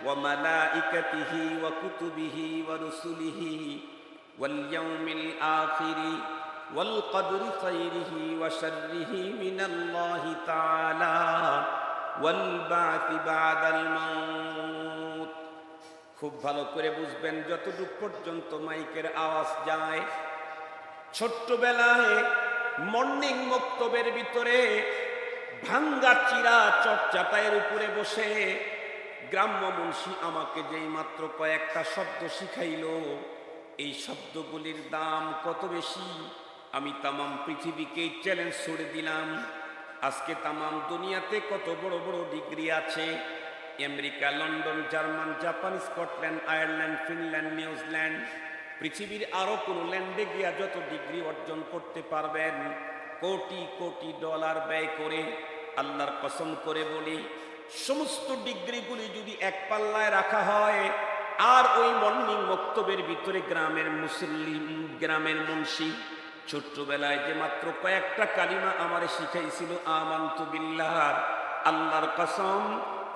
وملائكته وكتبه ورسله واليوم الآخر والقدر خيره وشره من الله تعالى والبعث بعد الموت। খুব ভালো করে বুঝবেন, যতটুক পর্যন্ত মাইকের আওয়াজ যায়, ছোট্টবেলায় মর্নিং মক্তবের ভিতরে ভাঙ্গা চিরা চটচাটাইয়ের উপরে বসে গ্রাম্য মুন্সি আমাকে যেই মাত্র কয়েকটা শব্দ শিখাইল, এই শব্দগুলির দাম কত বেশি আমি তামাম পৃথিবীকে চ্যালেঞ্জ ছুড়ে দিলাম। আজকে তামাম দুনিয়াতে কত বড় বড় ডিগ্রি আছে, America, London, German, Japan, Scotland, Ireland, Finland, New Zealand, পৃথিবীর আরো কোন ল্যান্ডে গিয়া যত ডিগ্রি অর্জন করতে পারবেন, কোটি কোটি ডলার ব্যয় করে, আল্লাহর কসম করে বলি, সমস্ত ডিগ্রিগুলি যদি এক পাল্লায় রাখা হয়, আর ওই মর্নিং বক্তব্যের ভিতরে গ্রামের মুসলিম, গ্রামের মুন্সি ছোট্টবেলায় যে মাত্র কয়েকটা কালিমা আমারে শিখাইছিল, আমানতু বিল্লাহ, আল্লাহর কসম,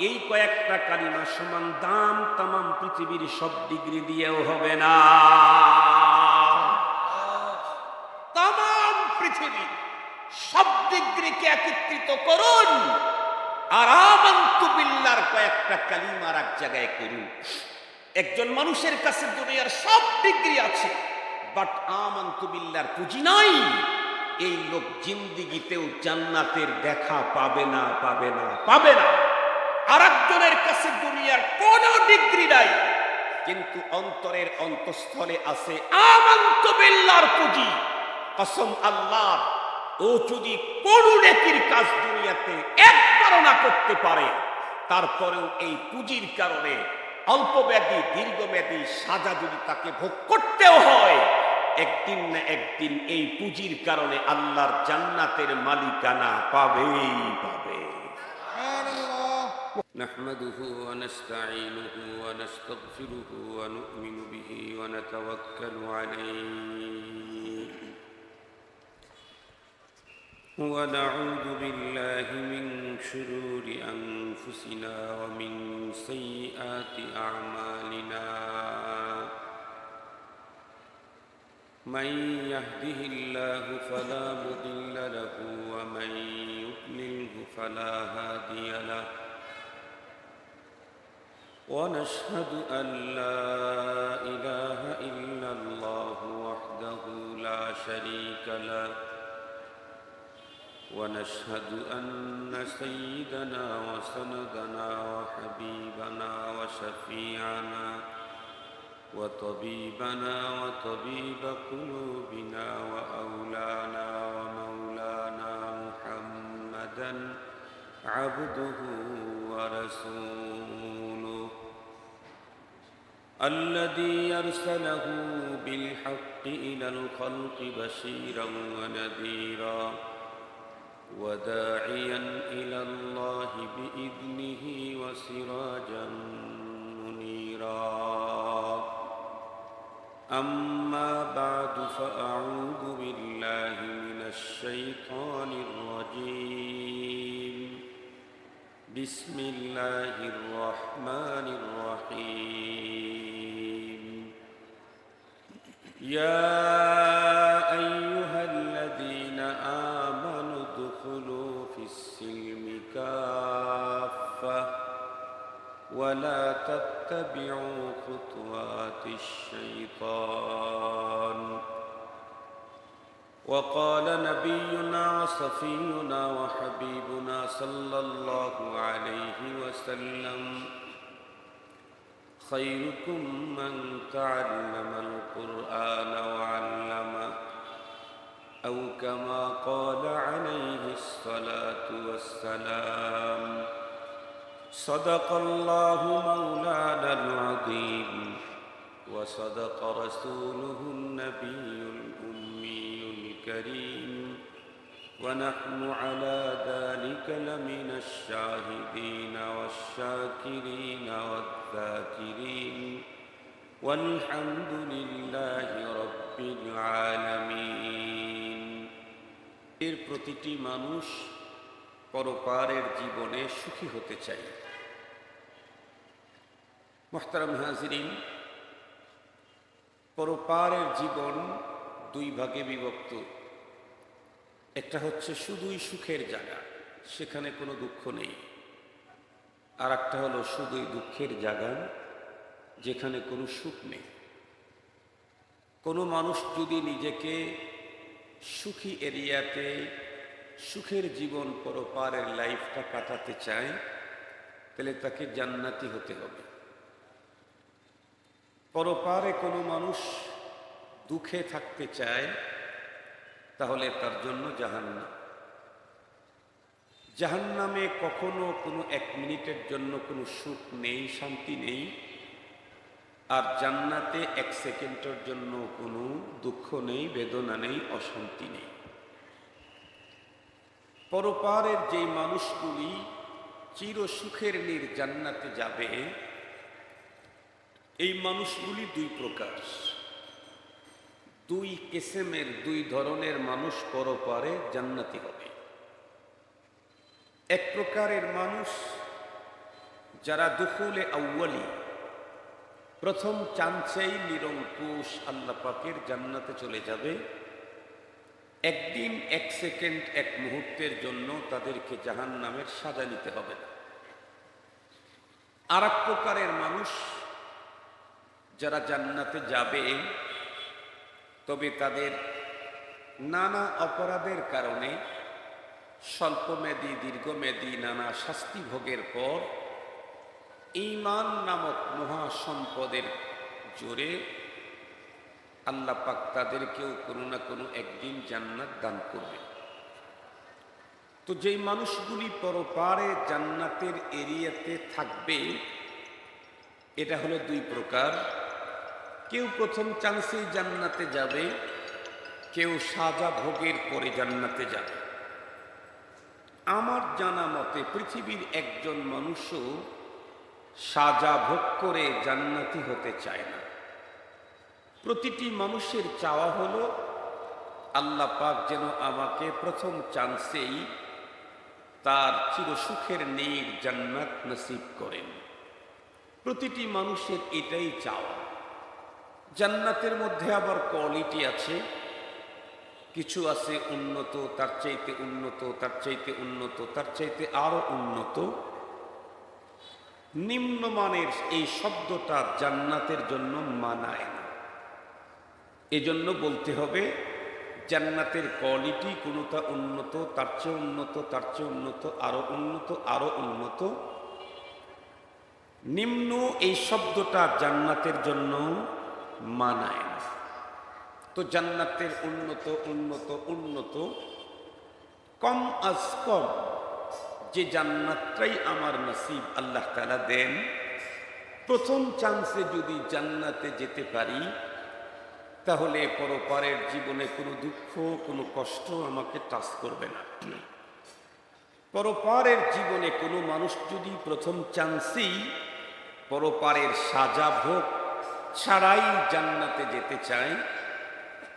এই কয়েকটা কালিমা সমান দাম তামাম পৃথিবীর সব ডিগ্রি দিয়েও হবে না। তামাম পৃথিবীর সব ডিগ্রিকে একত্রিত করুন, আর আমানতু বিল্লাহর কয়েকটা কালিমার এক জায়গায় করুন। একজন মানুষের কাছে দুনিয়ার সব ডিগ্রি আছে, বাট আমানতু বিল্লাহর পুঁজি নাই, এই লোক জিন্দিগিতেও জান্নাতের দেখা পাবে না, পাবে না, পাবে না। আর একজনের কাছে দুনিয়ার কোন ডিগ্রি নাই, কিন্তু অন্তরের অন্তঃস্থলে আছে আমানতু বিল্লাহর পুঁজি। কসম আল্লাহ, ও যদি কোন নেকির কাজ দুনিয়াতে একবারও না করতে পারে, তারপরেও এই পুঁজির কারণে অল্পমেয়াদী দীর্ঘমেয়াদী সাজা যদি তাকে ভোগ করতেও হয়, একদিন না একদিন এই পুঁজির কারণে আল্লাহর জান্নাতের মালিকানা পাবেই পাবে। نحمده ونستعينه ونستغفره ونؤمن به ونتوكل عليه ونعوذ بالله من شرور أنفسنا ومن سيئات أعمالنا من يهده الله فلا مضل له ومن يضلله فلا هادي له ونشهد أن لا إله إلا الله وحده لا شريك له ونشهد أن سيدنا وسندنا وحبيبنا وشفيعنا وطبيبنا وطبيب قلوبنا وأولانا ومولانا محمدا عبده ورسوله الذي أرسله بالحق إلى الخلق بشيرا ونذيرا وداعيا إلى الله بإذنه وسراجا منيرا أما بعد فأعوذ بالله من الشيطان الرجيم بسم الله الرحمن الرحيم يا أيها الذين آمنوا ادخلوا في السلم كافة ولا تتبعوا خطوات الشيطان وقال نبينا وصفينا وحبيبنا صلى الله عليه وسلم خيركم من تعلم القرآن وعلمه أو كما قال عليه الصلاة والسلام صدق الله مولانا العظيم وصدق رسوله النبي الأمي الكريم ونحن على ذلك لمن الشاهدين والشاكرين والذاكرين والحمد لله رب العالمين। এর প্রতিটি মানুষ পরপারের জীবনে সুখী হতে চায়, মুহতারাম হাজিরিন, পরপারের জীবন দুই ভাগে বিভক্ত। একটা হচ্ছে শুধুই সুখের জায়গা, সেখানে কোনো দুঃখ নেই। আর একটা হলো শুধুই দুঃখের জায়গা, যেখানে কোনো সুখ নেই। কোনো মানুষ যদি নিজেকে সুখী এরিয়াতে সুখের জীবন পরপারের লাইফটা কাটাতে চায়, তাহলে তাকে জান্নাতি হতে হবে। পরপারে কোনো মানুষ দুঃখে থাকতে চায়, তাহলে তার জন্য জাহান্নাম। জাহান্নামে কখনো কোনো এক মিনিটের জন্য কোনো সুখ নেই, শান্তি নেই। আর জান্নাতে এক সেকেন্ডের জন্য কোনো দুঃখ নেই, বেদনা নেই, অশান্তি নেই। পরপারের যেই মানুষগুলি চির সুখের জান্নাতে যাবে, এই মানুষগুলি দুই প্রকার, দুই কিসমের, দুই ধরনের মানুষ পরপারে জান্নাতি হবে। এক প্রকারের মানুষ যারা দুখুলে আউয়ালি, প্রথম চান্সেই নিরঙ্কুশ আল্লাহ পাকের জান্নাতে চলে যাবে। একদিন, এক সেকেন্ড, এক মুহূর্তের জন্য তাদেরকে জাহান্নামের সাজা নিতে হবে না। আর এক প্রকারের মানুষ যারা জান্নাতে যাবে, তবে তাদের নানা অপরাধের কারণে স্বল্পমেয়াদী, দীর্ঘমেয়াদী নানা শাস্তি ভোগের পর ঈমান নামক মহাসম্পদের জোরে আল্লাহ পাক তাদেরকেও কোনো না কোনো একদিন জান্নাত দান করবে। তো যেই মানুষগুলি পরপারে জান্নাতের এরিয়াতে থাকবে, এটা হলো দুই প্রকার। কেউ প্রথম চান্সেই জান্নাতে যাবে, কেউ সাজা ভোগের পরে জান্নাতে যাবে। আমার জানা মতে পৃথিবীর একজন মানুষও সাজা ভোগ করে জান্নাতি হতে চায় না। প্রতিটি মানুষের চাওয়া হলো আল্লাহ পাক যেন আমাকে প্রথম চান্সেই তার চিরসুখের জান্নাত নসিব করেন। প্রতিটি মানুষের এটাই চাওয়া। জান্নাতের মধ্যে আবার কোয়ালিটি আছে, কিছু আছে উন্নত, তার চাইতে উন্নত, তার চাইতে উন্নত, তার চাইতে আরো উন্নত। নিম্নমানের এই শব্দটা জান্নাতের জন্য মানায় না। এজন্য বলতে হবে জান্নাতের কোয়ালিটি কোনটা উন্নত, তার চেয়ে উন্নত, তার চেয়ে উন্নত, আরো উন্নত, আরো উন্নত। নিম্ন এই শব্দটা জান্নাতের জন্য মানায় না। তো জান্নাতের উন্নত, উন্নত, উন্নত, কম আজ কম যে জান্নাতটাই আমার নসিব আল্লাহ তাআলা দেন, প্রথম চান্সে যদি জান্নাতে যেতে পারি, তাহলে পরপারের জীবনে কোনো দুঃখ, কোনো কষ্ট আমাকে টাচ করবে না। পরপারের জীবনে কোনো মানুষ যদি প্রথম চান্সেই পরপারের সাজা ভোগ ছাড়াই জান্নাতে যেতে চায়,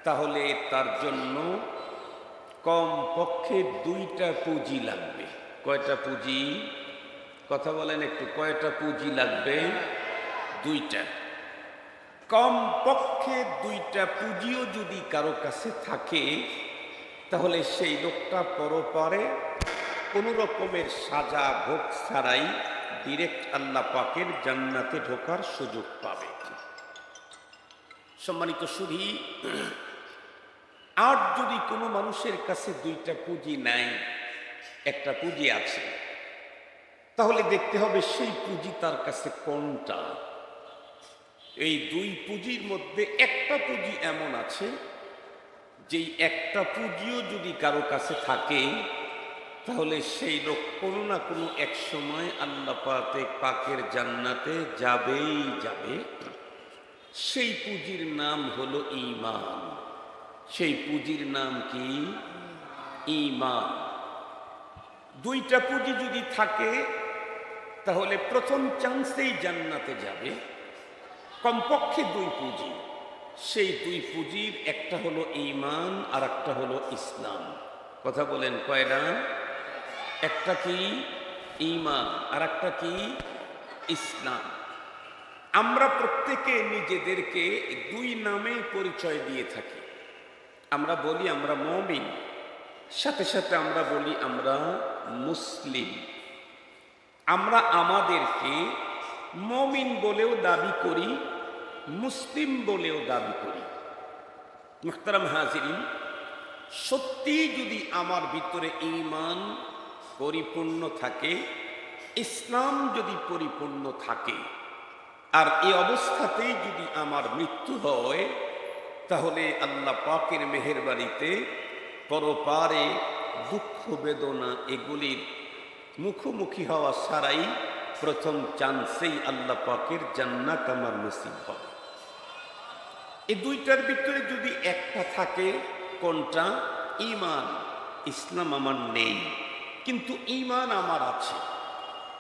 তাহলে তার জন্য কম পক্ষে দুইটা পুঁজি লাগবে। কয়টা পুঁজি? কথা বলেন একটু, কয়টা পুঁজি লাগবে? দুইটা। কম পক্ষে দুইটা পুঁজিও যদি কারো কাছে থাকে, তাহলে সেই লোকটা পরপারে কোনো রকমের সাজা ভোগ ছাড়াই ডিরেক্ট আল্লাহ পাকের জান্নাতে ঢোকার সুযোগ পাবে। সম্মানিত সুধী, আর যদি কোনো মানুষের কাছে দুইটা পুঁজি নাই, একটা পুঁজি আছে, তাহলে দেখতে হবে সেই পুঁজি তার কাছে কোনটা। এই দুই পুঁজির মধ্যে একটা পুঁজি এমন আছে, যেই একটা পুঁজিও যদি কারো কাছে থাকে, তাহলে সেই লোক কোনো না কোনো এক সময় আল্লাহ পাকের জান্নাতে যাবেই যাবে। সেই পুঁজির নাম হলো ঈমান। সেই পুঁজির নাম কি? ঈমান। দুইটা পুঁজি যদি থাকে, তাহলে প্রথম চান্সেই জান্নাতে যাবে। কমপক্ষে দুই পুঁজি, সেই দুই পুঁজির একটা হলো ঈমান আর একটা হলো ইসলাম। কথা বলেন কয়টা? একটা কি? ঈমান আর একটা কি? ইসলাম। আমরা প্রত্যেকে নিজেদেরকে দুই নামে পরিচয় দিয়ে থাকি। আমরা বলি আমরা মুমিন, সাথে সাথে আমরা বলি আমরা মুসলিম। আমরা আমাদেরকে মুমিন বলেও দাবি করি, মুসলিম বলেও দাবি করি। মুহতারাম হাজিরিন, সত্যি যদি আমার ভিতরে ঈমান পরিপূর্ণ থাকে, ইসলাম যদি পরিপূর্ণ থাকে, আর এই অবস্থাতেই যদি আমার মৃত্যু হয়, তাহলে আল্লাহ পাকের মেহেরবানিতে পরপারে দুঃখ বেদনা এগুলির মুখোমুখি হওয়া ছাড়াই প্রথম চান্সেই আল্লাহ পাকের জান্নাত আমার নসিব হবে। এই দুইটার ভিতরে যদি একটা থাকে, কোনটা? ঈমান। ইসলাম আমার নেই, কিন্তু ঈমান আমার আছে।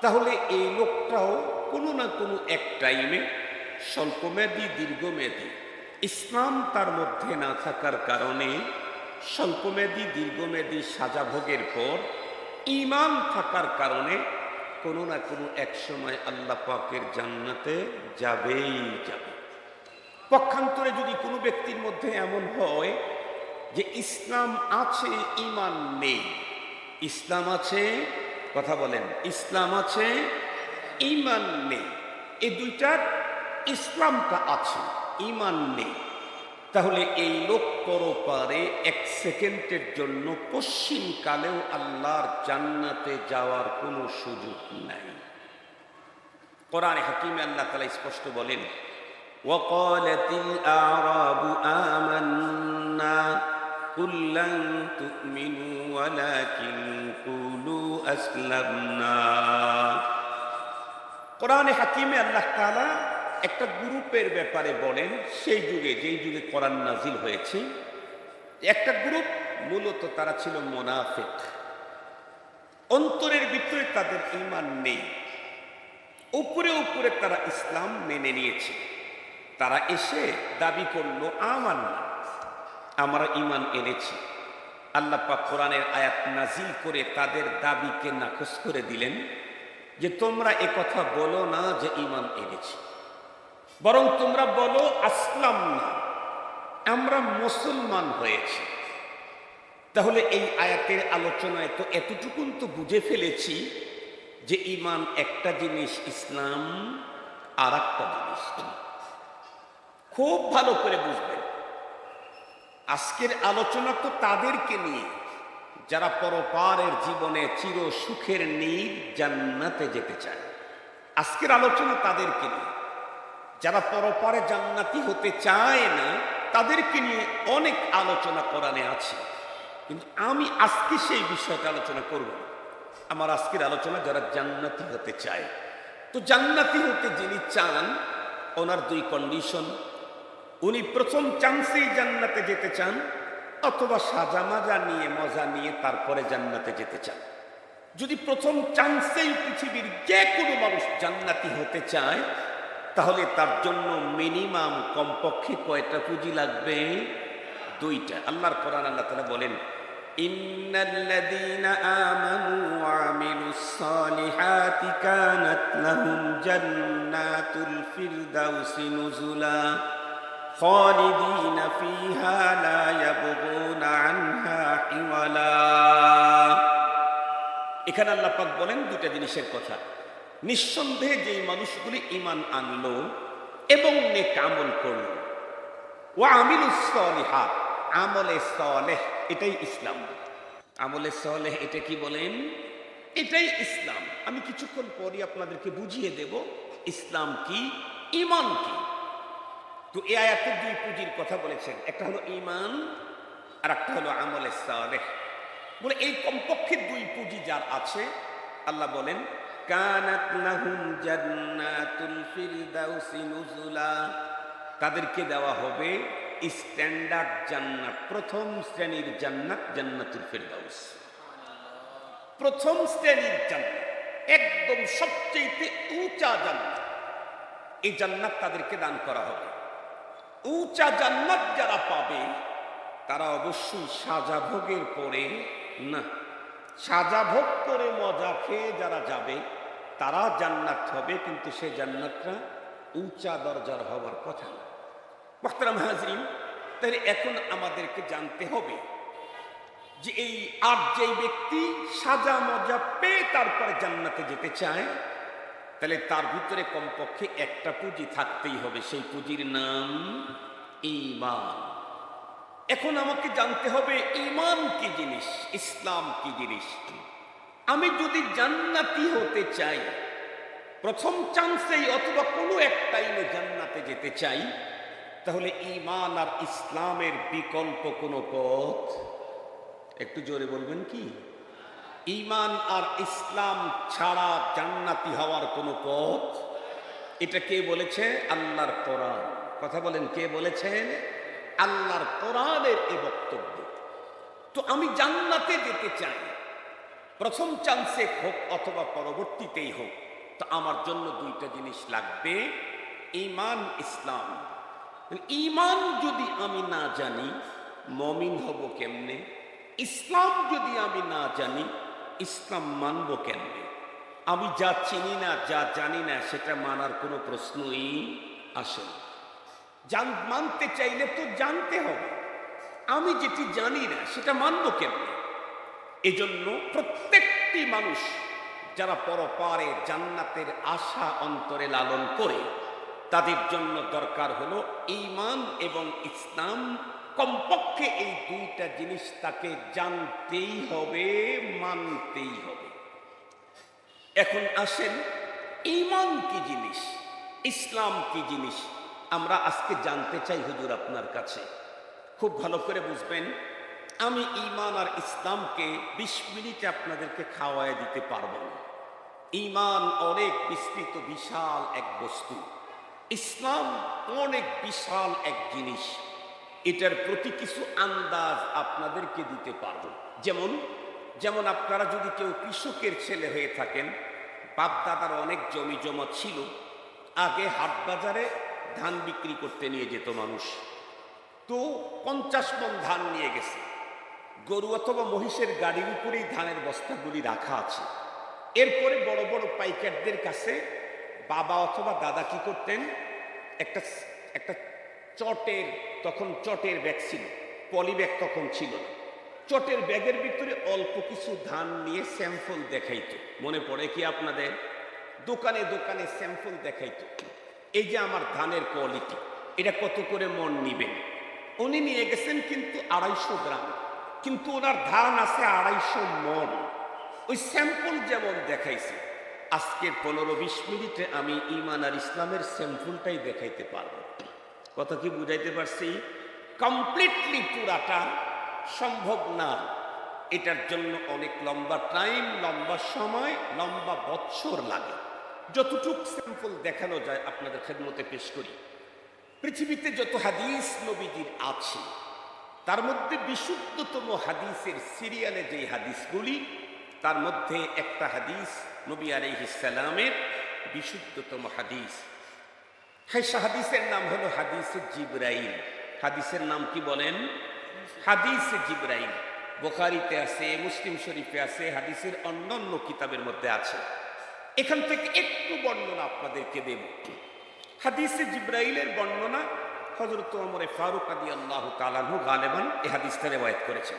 তাহলে এই লোকটাও কোনো না কোনো এক টাইমে, স্বল্পমেয়াদী দীর্ঘমেয়াদী, ইসলাম তার মধ্যে না থাকার কারণে স্বল্পমেয়াদী দীর্ঘমেয়াদী সাজা ভোগের পর ঈমান থাকার কারণে কোনো না কোনো এক সময় আল্লাহ পাকের জান্নাতে যাবেই যাবে। পক্ষান্তরে যদি কোনো ব্যক্তির মধ্যে এমন হয় যে ইসলাম আছে ঈমান নেই, ইসলাম আছে, কথা বলেন, ইসলাম আছে ঈমান নেই, এই দুইটার ইসলামটা আছে, ঈমান নেই, তাহলে এই লোক পরপারে এক সেকেন্ডের জন্য পশ্চিমকালেও আল্লাহর জান্নাতে যাওয়ার কোনো সুযোগ নাই। কোরআনে হাকিমে আল্লাহ তাআলা স্পষ্ট বলেন, ওয়াকালাতিল আ'রাবু আমান্না কুল লান তু'মিনু ওয়ালাকিন কুলু আসলামনা। কোরআনে হাকিমে আল্লাহ তাআলা একটা গ্রুপের ব্যাপারে বলেন, সেই যুগে, যেই যুগে কোরআন নাজিল হয়েছে, একটা গ্রুপ মূলত তারা ছিল মুনাফিক, অন্তরের ভিতরে তাদের ঈমান নেই, উপরে উপরে তারা ইসলাম মেনে নিয়েছে। তারা এসে দাবি করলো আমান্না, আমরা ঈমান এনেছি। আল্লাহ পাক কোরআনের আয়াত নাজিল করে তাদের দাবিকে নাকচ করে দিলেন যে তোমরা একথা বলো না যে ঈমান এনেছি, বরং তোমরা বলো আসলাম না, আমরা মুসলমান হয়েছি। তাহলে এই আয়াতের আলোচনায় তো এতটুকুন তো বুঝে ফেলেছি যে ঈমান একটা জিনিস, ইসলাম আর একটা জিনিস। খুব ভালো করে বুঝবেন, আজকের আলোচনা তো তাদেরকে নিয়ে যারা পরপারের জীবনে চির সুখের নীড় জান্নাতে যেতে চায়। আজকের আলোচনা তাদেরকে নিয়ে যারা পরপারে জান্নাতি হতে চায় না, তাদেরকে নিয়ে অনেক আলোচনা কোরআনে আছে, কিন্তু আমি আজকে সেই বিষয়টা আলোচনা করব না। আমার আজকের আলোচনা যারা জান্নাতি হতে চায়। তো জান্নাতি হতে যিনি চান, ওনার দুই কন্ডিশন। উনি প্রথম চান্সেই জান্নাতে যেতে চান, অথবা সাজা মাজা নিয়ে, মজা নিয়ে তারপরে জান্নাতে যেতে চান। যদি প্রথম চান্সেই পৃথিবীর যে কোনো মানুষ জান্নাতি হতে চায়, তাহলে তার জন্য মিনিমাম কমপক্ষে কয়টা পুঁজি লাগবে? দুইটা। আল্লাহর কোরআন আল্লাহ তাআলা বলেন, ইন্নাল্লাযীনা আমানু ওয়া আমিলুস সালিহাতি কানাত লাহুম জান্নাতুল ফিরদাউসি নুজুলা খালিদিনা ফিহা লা ইয়াবগুনা আনহা হিওয়ালা। এখানে আল্লাহ পাক বলেন দুটা জিনিসের কথা। নিঃসন্দেহে যেই মানুষগুলি ঈমান আনলো এবং নেক আমল করলো, ওয়া আমিলুস সালিহাত, আমলে সালেহ, এটাই ইসলাম। আমলে সালেহ এটা কি বলেন? এটাই ইসলাম। আমি কিছুক্ষণ পরে আপনাদেরকে বুঝিয়ে দেব ইসলাম কি, ঈমান কি। তো এই আয়াতে দুই পুঁজির কথা বলেছেন, একটা হলো ঈমান আর একটা হলো আমলে সালেহ। বলে এই কমপক্ষে দুই পুঁজি যার আছে, আল্লাহ বলেন কানাত লাহুম জান্নাতুল ফিরদাউসি নুজুলা, তাদেরকে দেওয়া হবে স্ট্যান্ডার্ড জান্নাত, প্রথম শ্রেণীর জান্নাত, জান্নাতুল ফিরদাউস। প্রথম শ্রেণীর জান্নাত, একদম সবচেয়ে উঁচা জান্নাত, এই জান্নাত তাদেরকে দান করা হবে। উঁচা জান্নাত যারা পাবে তারা অবশ্যই সাজা ভোগের পরে না, সাজা ভোগ করে মজা খেয়ে যারা যাবে তারা জান্নাত হবে, কিন্তু সেই জান্নাতটা উঁচা দরজার হওয়ার কথা না। মুহতারাম হাজরিন, তাহলে এখন আমাদেরকে জানতে হবে যে এই আর যেই ব্যক্তি সাজা মজা পেয়ে তারপরে জান্নাতে যেতে চায়, তাহলে তার ভিতরে কমপক্ষে একটা পুঁজি থাকতেই হবে, সেই পুঁজির নাম ঈমান। এখন আমাকে জানতে হবে ঈমান কি জিনিস, ইসলাম কি জিনিস। আমি যদি জান্নাতি হতে চাই, প্রথম চান্সেই অথবা কোনো এক টাইমে জান্নাতে যেতে চাই, তাহলে ঈমান আর ইসলামের বিকল্প কোনো পথ, একটু জোরে বলবেন কি? ঈমান আর ইসলাম ছাড়া জান্নাতি হওয়ার কোনো পথ, এটা কে বলেছে? আল্লাহর কোরআন। কথা বলেন, কে বলেছেন? আল্লাহর কোরআনের এই বক্তব্য। তো আমি জান্নাতে যেতে চাই, প্রথম চান্সে হোক অথবা পরবর্তীতেই হোক, তো আমার জন্য দুইটা জিনিস লাগবে, ঈমান, ইসলাম। ঈমান যদি আমি না জানি, মমিন হব কেমনে? ইসলাম যদি আমি না জানি, ইসলাম মানব কেমনে? আমি যা চিনি না, যা জানি না, সেটা মানার কোনো প্রশ্নই আসে না। মানতে চাইলে তো জানতে হবে। আমি যেটি জানি না সেটা মানব কেমনে? এজন্য প্রত্যেকটি মানুষ যারা পরপারে জান্নাতের আশা অন্তরে লালন করে, তাদের জন্য দরকার হলো ঈমান এবং ইসলাম। কমপক্ষে এই দুইটা জিনিস তাকে জানতেই হবে, মানতেই হবে। এখন আসেন, ঈমান কি জিনিস, ইসলাম কি জিনিস, আমরা আজকে জানতে চাই হুজুর আপনার কাছে। খুব ভালো করে বুঝবেন, আমি ঈমান আর ইসলামকে 20 মিনিটে আপনাদেরকে খাওয়ায় দিতে পারবো না। ঈমান অনেক বিস্তৃত বিশাল এক বস্তু, ইসলাম অনেক বিশাল এক জিনিস। এটার প্রতি কিছু আন্দাজ আপনাদেরকে দিতে পারবো। যেমন যেমন আপনারা যদি কেউ কৃষকের ছেলে হয়ে থাকেন, বাপ দাদার অনেক জমি জমা ছিল, আগে হাট বাজারে ধান বিক্রি করতে নিয়ে যেত মানুষ। তো 50 মণ ধান নিয়ে গেছে, গরু অথবা মহিষের গাড়ির উপরেই ধানের বস্তাগুলি রাখা আছে। এরপরে বড় বড় পাইকারদের কাছে বাবা অথবা দাদা কি করতেন, একটা একটা চটের, তখন চটের ব্যাগ ছিল, পলি ব্যাগ তখন ছিল না, চটের ব্যাগের ভিতরে অল্প কিছু ধান নিয়ে স্যাম্পল দেখাইতো। মনে পড়ে কি আপনাদের? দোকানে দোকানে স্যাম্পল দেখাইতো, এই যে আমার ধানের কোয়ালিটি, এটা কত করে মন নিবেন। উনি নিয়ে গেছেন কিন্তু 250 গ্রাম, কিন্তু ওনার ধান আছে 250 মন। ওই স্যাম্পল যেমন দেখাইছে, আজকের 15-20 মিনিটে আমি ঈমান আর ইসলামের স্যাম্পলটাই দেখাইতে পারবো। কথা কি বুঝাইতে পারছি? কমপ্লিটলি পুরাটা সম্ভব না। এটার জন্য অনেক লম্বা টাইম, লম্বা সময়, লম্বা বৎসর লাগে। যতটুক স্যাম্পল দেখানো যায় আপনাদের খেদমতে পেশ করি। পৃথিবীতে যত হাদিস নবীজির আছে, তার মধ্যে বিশুদ্ধতম হাদিসের সিরিয়ালে যে হাদিসগুলি, তার মধ্যে একটা হাদিস নবী আলাইহিস সালামের বিশুদ্ধতম হাদিস। হ্যাঁ, হাদিসের নাম হলো হাদিসে জিবরাইল। হাদিসের নাম কি বলেন? হাদিসে জিবরাইল। বুখারীতে আছে, মুসলিম শরীফে আছে, হাদিসের অন্যান্য কিতাবের মধ্যে আছে। এখান থেকে একটু বর্ণনা আপনাদেরকে দেব। হাদিসে জিবরাইলের বর্ণনা হযরত ওমর ফারুক রাদিয়াল্লাহু তাআলা আনহু গালেবান এই হাদিসটা রওয়ায়াত করেছেন।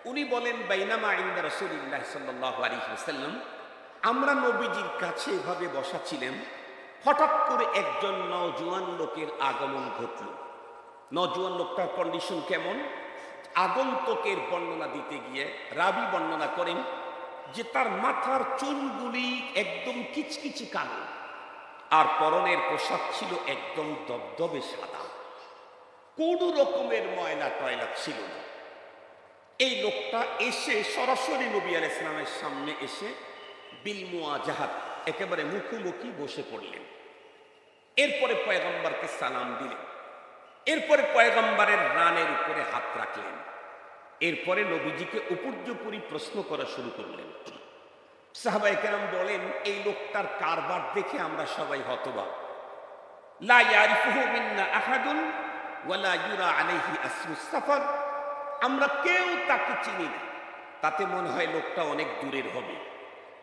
উনি বলেন, বাইনামা ইনদা রাসূলিল্লাহ সাল্লাল্লাহু আলাইহি ওয়াসাল্লাম, আমরা নবীজির কাছে এভাবে বসা ছিলেন, হঠাৎ করে একজন নওজোয়ান লোকের আগমন ঘটল। নওজোয়ান লোকটার কন্ডিশন কেমন? আগন্তুকের বর্ণনা দিতে গিয়ে রাবি বর্ণনা করেন যে তার মাথার চুলগুলি একদম কিচকিচি কালো, আর পরনের পোশাক ছিল একদম দবদবে সাদা, কোনো রকমের ময়লা টয়লা ছিল না। এই লোকটা এসে সরাসরি নবী আলাইহিস সালামের সামনে এসে বিল মুআজাহাত, একেবারে মুখোমুখি বসে পড়লেন। এরপরে পয়গম্বরকে সালাম দিলেন, এরপরে পয়গম্বরের রানের উপরে হাত রাখলেন, এরপরে নবীজিকে উপর্যুপরি প্রশ্ন করা শুরু করলেন। সাহাবায়ে কেরাম বলেন, এই লোকটার কারবার দেখে আমরা সবাই হতবাক। লা ইয়ারিফুহু মিন্না আহাদুন ওয়ালা ইউরা আলাইহি আসরুস সাফার, আমরা কেউ তাকে চিনি না, তাতে মনে হয় লোকটা অনেক দূরের হবে।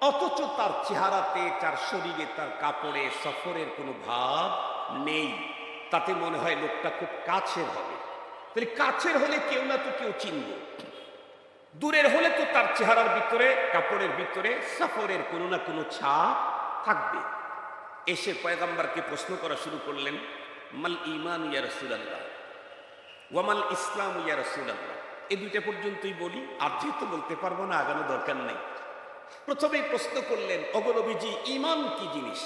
অথচ তার চেহারাতে, তার শরীরে, তার কাপড়ে সফরের কোনো ভাব নেই। তাতে মনে হয় লোকটা খুব কাছের হবে। তাহলে কাছের হলে কেউ না তো কেউ চিনব, দূরের হলে তো তার চেহারার ভিতরে, কাপড়ের ভিতরে সফরের কোনো না কোনো ছাপ থাকবে। এসে পয়গম্বরকে প্রশ্ন করা শুরু করলেন, মাল ঈমান ইয়া রাসূলুল্লাহ ওয়ামাল ইসলাম ইয়া রাসূলুল্লাহ। এই দুইটা পর্যন্তই বলি, আর যেহেতু বলতে পারবো না, আগানো দরকার নেই। প্রথমেই প্রশ্ন করলেন, ওগো নবীজি, ঈমান কি জিনিস?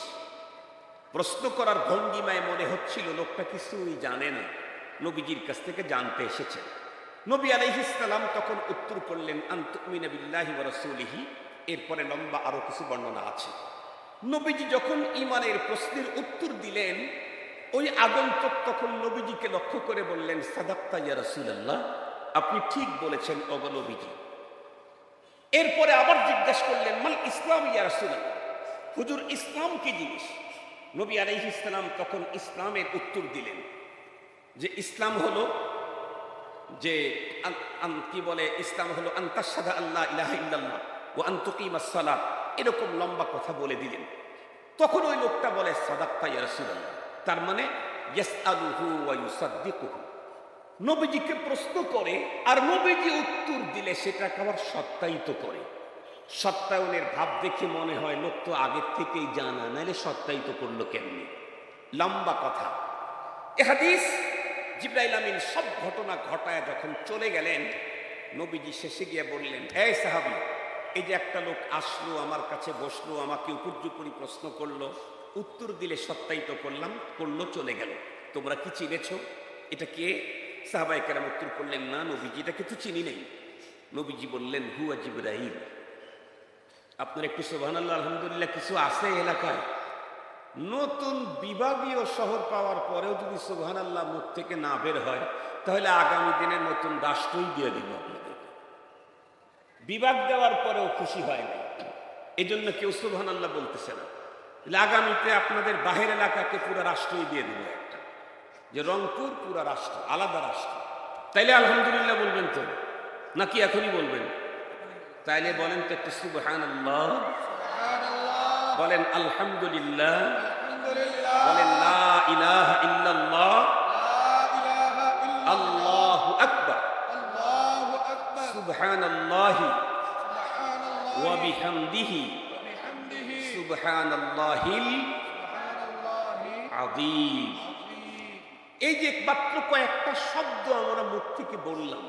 প্রশ্ন করার ভঙ্গিমায় মনে হচ্ছিল লোকটা কিছুই জানে না, নবীজির কাছ থেকে জানতে এসেছেন। নবী আলাইহিস সালাম তখন উত্তর করলেন, আন তুমিনা বিল্লাহি ওয়া রাসূলিহি। এরপরে লম্বা আরো কিছু বর্ণনা আছে। নবীজি যখন ঈমানের প্রশ্নের উত্তর দিলেন, ওই আগন্তুক তখন নবীজিকে লক্ষ্য করে বললেন, সাদাক্তা ইয়া রাসূলুল্লাহ, আপনি ঠিক বলেছেন ওগো নবীজি। এরপরে আবার জিজ্ঞাসা করলেন, মাল ইসলাম ইয়া রাসূলুল্লাহ, হুজুর ইসলাম কি জিনিস? নবী আলাইহিস সালাম তখন ইসলামের উত্তর দিলেন যে ইসলাম হলো যে কি বলে, ইসলাম হলো আন তাশহাদু আল্লা ইলাহা ইল্লাল্লাহ ওয়া আন তুকিমাস সালাত। এরকম লম্বা কথা বলে দিলেন। তখন ওই লোকটা বলে, সাদাক্তা ইয়া রাসূলুল্লাহ, তার মানে ইয়াসআলুহু ওয়া ইউসাদ্দিকুহু। নবীজিকে প্রশ্ন করে আর নবীজি উত্তর দিলে সেটাকে আবার সত্যায়িত করে। সত্যায়নের ভাব দেখে মনে হয় লোক তো আগের থেকেই জানা, নাইলে সত্যায়িত করলো কেমনি? লম্বা কথা। এ হাদিস জিবরাইল আমিন সব ঘটনা ঘটায় যখন চলে গেলেন, নবীজি শেষে গিয়ে বললেন, এই সাহাবী, এই যে একটা লোক আসলো, আমার কাছে বসলো, আমাকে উপর্যুপরি প্রশ্ন করলো, উত্তর দিলে সত্যায়িত করলাম, করলো, চলে গেল, তোমরা কি চিনেছো? এটা কে? সাহাবায়ে কেরাম উত্তর করলেন, না নবীজি, এটা কিছু চিনি নেই। নবীজি বললেন, হুয়া জিবরাইল। আপনার একটু সুবহানাল্লাহ আলহামদুলিল্লাহ কিছু আছে এলাকায়? নতুন বিভাগীয় শহর পাওয়ার পরেও যদি সুবহানাল্লাহ মুখ থেকে না বের হয়, তাহলে আগামী দিনে নতুন রাষ্ট্রই দিয়ে দিব আপনাদের। বিভাগ দেওয়ার পরেও খুশি হয় না, এই জন্য কেউ সুবহানাল্লাহ বলতেছে না। আগামীতে আপনাদের বাহির এলাকাকে পুরো রাষ্ট্রই দিয়ে দিব একটা, যে রংপুর পুরা রাষ্ট্র, আলাদা রাষ্ট্র। তাইলে আলহামদুলিল্লাহ বলবেন তো, নাকি এখনই বলবেন? তাইলে বলেন তো একটু সুবহানাল্লাহ, বলেন আলহামদুলিল্লাহ, বলেন লা ইলাহা ইল্লাল্লাহ, আল্লাহু আকবার, সুবহানাল্লাহি ওয়া বিহামদিহি সুবহানাল্লাহিল আযীম। এই যে মাত্র কয়েকটা শব্দ আমরা মুখ থেকে বললাম,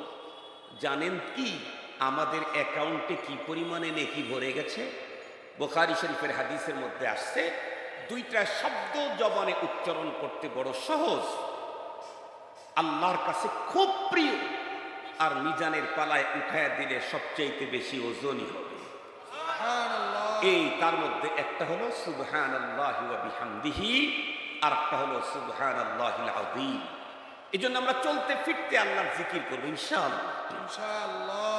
জানেন কি আমাদের অ্যাকাউন্টে কি পরিমাণে নেকি ভরে গেছে? বুখারী শরীফের হাদিসের মধ্যে আসছে, দুইটা শব্দ জবানে উচ্চারণ করতে বড় সহজ, আল্লাহর কাছে খুব প্রিয়, আর মিজানের পালায় উঠায় দিলে সবচেয়ে বেশি ওজনই হবে। এই তার মধ্যে একটা হলো সুবহানাল্লাহি ওয়া বিহামদিহি, আর একটা হলো সুবহানাল্লাহিল আযীম। এই জন্য আমরা চলতে ফিরতে আল্লাহর জিকির করবো ইনশাআল্লাহ, ইনশাআল্লাহ।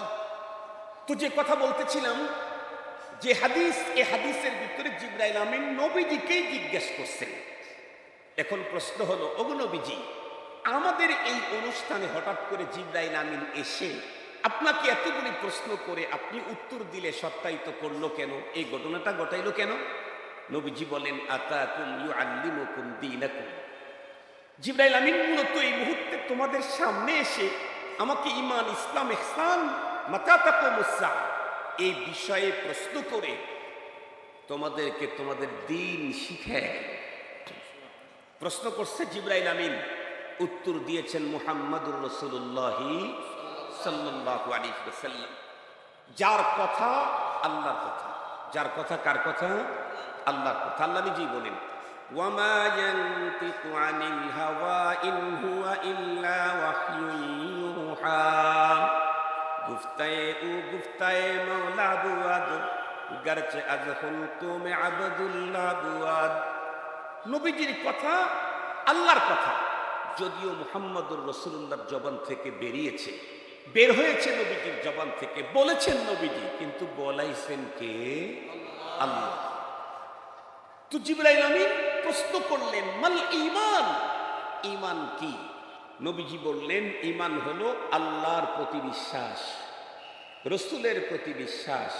তো যে কথা বলতেছিলাম, যে হাদিস, এই হাদিসের ভিতরে জিবরাইল আমিন নবীজিকেই জিজ্ঞেস করছেন। এখন প্রশ্ন হলো, ওগো নবীজি, আমাদের এই অনুষ্ঠানে হঠাৎ করে জিবরাইল আমিন এসে আপনাকে এতগুলি প্রশ্ন করে আপনি উত্তর দিলে সত্যায়িত করলো কেন? এই ঘটনাটা ঘটাইলো কেন? নবীজি বলেন, আতাকুম ইউআল্লিমুকুম দীনাকুম। জিবরাইল আমিন মূলত এই মুহূর্তে তোমাদের সামনে এসে আমাকে ঈমান, ইসলাম, ইহসান, মাতা তাকুমুস সাআহ এই বিষয়ে প্রশ্ন করে তোমাদেরকে তোমাদের দ্বীন শিখায়। প্রশ্ন করছে জিবরাইল আমিন, উত্তর দিয়েছেন মুহাম্মাদুর রাসূলুল্লাহ সাল্লাল্লাহু আলাইহি ওয়াসাল্লাম। যার কথা আল্লাহর কথা, যার কথা কার কথা? আল্লাহর কথা। আল্লাহ নিজেই বলেন, ওয়ামা ইয়ানতিকু আনিল হাওয়া ইন হুয়া ইল্লা ওয়াহয়ুন ইউহা। গুফতায়ে মওলা বুয়াদ, গরচে আজ হুলকু মে আবদুল্লাহ বুয়াদ। নবীজির কথা আল্লাহর কথা, যদিও মুহাম্মদুর রাসূলুল্লাহর জবান থেকে বেরিয়েছে, বের হয়েছে নবীজির জবান থেকে, বলেছেন নবীজি, কিন্তু বলাইছেন কে? আল্লাহ। তো জিবরাইল আমিন প্রশ্ন করলেন, মাল ঈমান, ঈমান কি? নবীজি বললেন, ঈমান হলো আল্লাহর প্রতি বিশ্বাস, রসুলের প্রতি বিশ্বাস,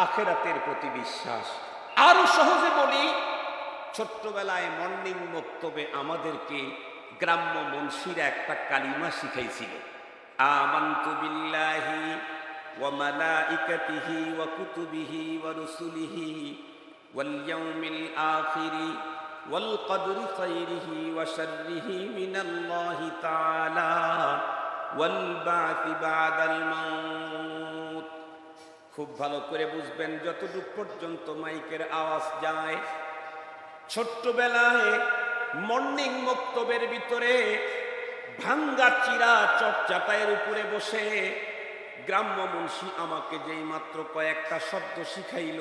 আখিরাতের প্রতি বিশ্বাস। আরো সহজে বলি, ছোট্টবেলায় মর্নিং বক্তব্যে আমাদেরকে গ্রাম্য মুন্সিরা একটা কালিমা শিখাইছিল, আমানতু বিল্লাহি ওয়া মালাইকাতিহি ওয়া কুতুবিহি ওয়া রুসুলিহি ওয়াল ইয়াউমিল আখিরি ওয়াল কদরি খাইরিহি ওয়া শাররিহি মিনাল্লাহি তাআলা ওয়াল বা'থি বা'দাল মাউত। খুব ভালো করে বুঝবেন, যতটুক পর্যন্ত মাইকের আওয়াজ যায়। ছোট্টবেলায় মর্নিং বক্তব্যের ভিতরে ভাঙ্গা চিরা চটচাটাইয়ের উপরে বসে গ্রাম্য মুন্সি আমাকে যেই মাত্র কয়েকটা শব্দ শিখাইল,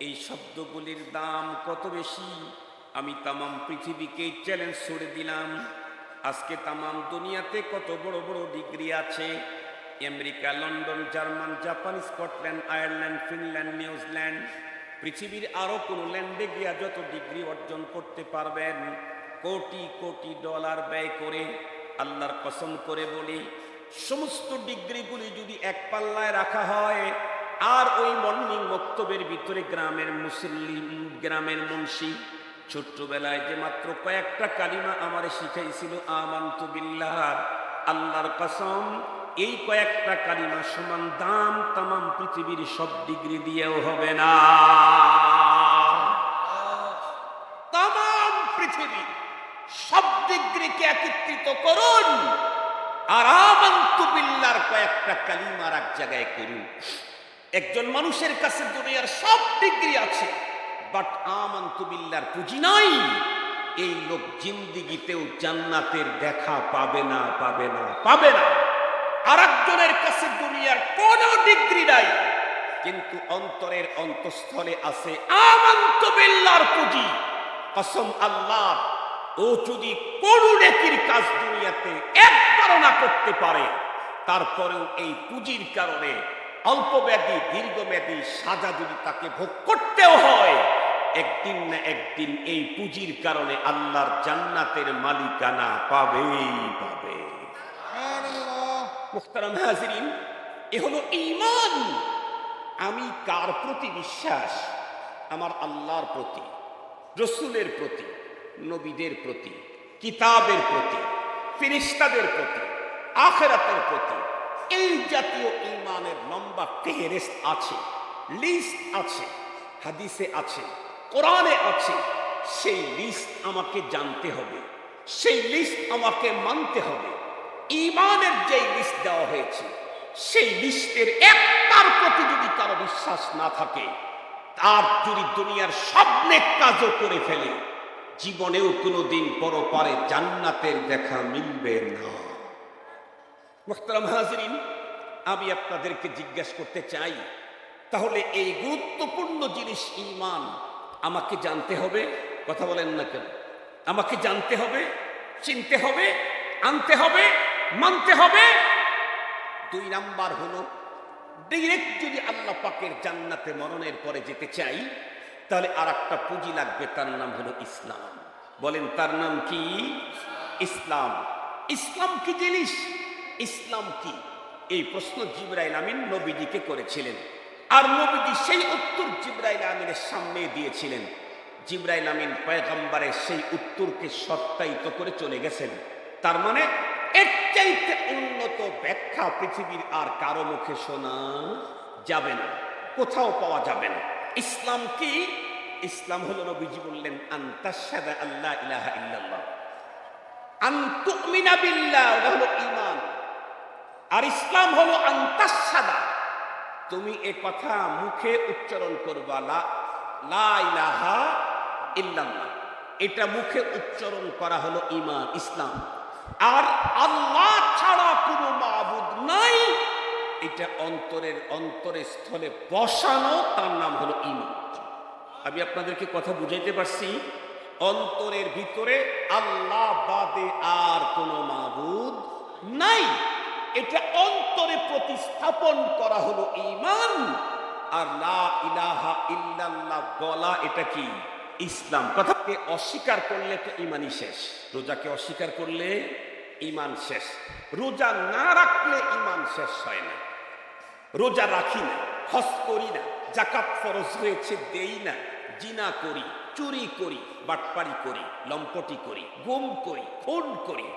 এই শব্দগুলির দাম কত বেশি আমি তামাম পৃথিবীকে চ্যালেঞ্জ ছুড়ে দিলাম। আজকে তামাম দুনিয়াতে কত বড় বড় ডিগ্রি আছে, America, London, German, Japan, Scotland, Ireland, Finland, New Zealand, পৃথিবীর আরো কোন ল্যান্ডে গিয়া যত ডিগ্রি অর্জন করতে পারবেন, কোটি কোটি ডলার ব্যয় করে, আল্লাহর কসম করে বলি, সমস্ত ডিগ্রিগুলি যদি এক পাল্লায় রাখা হয়, আর ওই মর্নিং বক্তব্যের ভিতরে গ্রামের মুসলিম, গ্রামের মুন্সি ছোট্টবেলায় যে মাত্র কয়েকটা কালিমা আমারে শিখাইছিল, আমানতু বিল্লাহ, আল্লাহর কসম, এই কয়েকটা কালিমা সমান দাম তামাম পৃথিবীর সব ডিগ্রি দিয়েও হবে না। তামাম পৃথিবী সব ডিগ্রিকে একত্রিত করুন, আর আমানতু বিল্লাহর কয়েকটা কালিমার এক জায়গায় করুন। একজন মানুষের কাছে দুনিয়ার সব ডিগ্রি আছে, বাট আমানতু বিল্লাহর পুঁজি নাই, এই লোক জিন্দিগিতেও জান্নাতের দেখা পাবে না, পাবে না, পাবে না। আর একজনের কাছে দুনিয়ার কোন ডিগ্রি নাই, কিন্তু অন্তরের অন্তঃস্থলে আছে আমানতু বিল্লাহর পুঁজি। কসম আল্লাহ, ও যদি কোন নেকির কাজ দুনিয়াতে একবারও না করতে পারে, তারপরেও এই পুঁজির কারণে অল্পমেয়াদী দীর্ঘমেয়াদী সাজা যদি তাকে ভোগ করতেও হয়, একদিন না একদিন এই পুঁজির কারণে আল্লাহর জান্নাতের মালিকানা পাবেই পাবে। মুহতারাম হাজিরিন, এ হলো ঈমান। আমি কার প্রতি বিশ্বাস? আমার আল্লাহর প্রতি, রসুলের প্রতি, নবীদের প্রতি, কিতাবের প্রতি, ফেরেশতাদের প্রতি, আখিরাতের প্রতি। এই জাতীয় ঈমানের লম্বা ফেহরিস্ত আছে, লিস্ট আছে, হাদিসে আছে, কোরআনে আছে। সেই লিস্ট আমাকে জানতে হবে, সেই লিস্ট আমাকে মানতে হবে। ঈমানের যে লিস্ট দেওয়া হয়েছে, সেই লিস্টের একটার প্রতি যদি কারো বিশ্বাস না থাকে, তার যদি দুনিয়ার সব নেক কাজও করে ফেলে, জীবনেও কোনোদিন পরপারে জান্নাতের দেখা মিলবে না। মুহতারাম হাজিরিন, আমি আপনাদেরকে জিজ্ঞাসা করতে চাই, তাহলে এই গুরুত্বপূর্ণ জিনিস ঈমান আমাকে জানতে হবে। কথা বলেন না কেন? আমাকে জানতে হবে, চিনতে হবে, আনতে হবে, মানতে হবে। 2 নাম্বার হলো, ডাইরেক্ট যদি আল্লাহ পাকের জান্নাতে মরণের পরে যেতে চাই, তাহলে আর একটা পুঁজি লাগবে, তার নাম হলো ইসলাম। বলেন, তার নাম কি? ইসলাম। ইসলাম কি জিনিস? ইসলাম কি? এই প্রশ্ন জিবরাইল আমিন নবীজিকে করেছিলেন, আর নবীজি সেই উত্তর জিবরাইল আমিনের সামনে দিয়েছিলেন। জিবরাইল আমিন পয়গম্বরের সেই উত্তরকে সত্যায়িত করে চলে গেছেন। তার মানে এর চাইতে উন্নত ব্যাখ্যা পৃথিবীর আর কারো মুখে শোনা যাবে না, কোথাও পাওয়া যাবে না। ইসলাম কি? ইসলাম হলো, নবীজি বললেন, আনতাশহাদা আল্লা ইলাহা ইল্লাল্লাহ, আন তুমিনা বিল্লাহ, ওটা হলো ঈমান। আর ইসলাম হলো আনতাশহাদা, তুমি এ কথা মুখে উচ্চারণ করবা, লা ইলাহা ইল্লাল্লাহ, এটা মুখে উচ্চারণ করা হলো ঈমান, ইসলাম। আর আল্লাহ ছাড়া কোনো মাবুদ নাই, এটা অন্তরের অন্তরস্থলে বসানো, তার নাম হলো ঈমান। আমি আপনাদেরকে কথা বুঝাইতে পারছি? অন্তরের ভিতরে আল্লাহ বাদে আর কোনো মাবুদ নাই, এটা অন্তরে প্রতিস্থাপন করা হলো ঈমান। আর লা ইলাহা ইল্লাল্লাহ বলা, এটা কি? ইসলাম। কথাকে অস্বীকার করলে তো ঈমানই শেষ। রোজাকে অস্বীকার করলে ঈমান শেষ। রোজা না রাখলে ঈমান শেষ হয় না। রোজা রাখি না, হজ করি না, জাকাত ফরজ হয়েছে দেই না, জিনা করি, চুরি করি, বাটপারি করি, লম্পটি করি, গুম করি, খুন করি,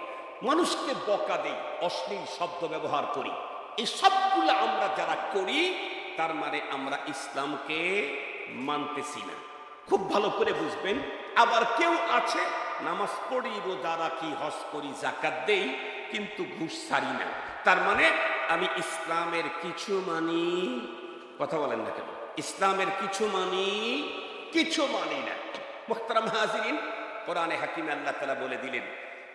মানুষকে বকা দেই, অশ্লীল শব্দ ব্যবহার করি, এই সবগুলো আমরা যারা করি তার মানে আমরা ইসলামকে মানতেছি না। খুব ভালো করে বুঝবেন। আবার কেউ আছে নামাজ পড়ি, রোজা রাখি, হজ করি, জাকাত দেই, কিন্তু ঘুষ ছাড়ি না, তার মানে আমি ইসলামের কিছু মানি। কথা বলেন না কেন? ইসলামের কিছু মানি, কিছু মানি না। মুহতারাম হাজিরিন, কোরআনে হাকিমে আল্লাহ তাআলা বলে দিলেন,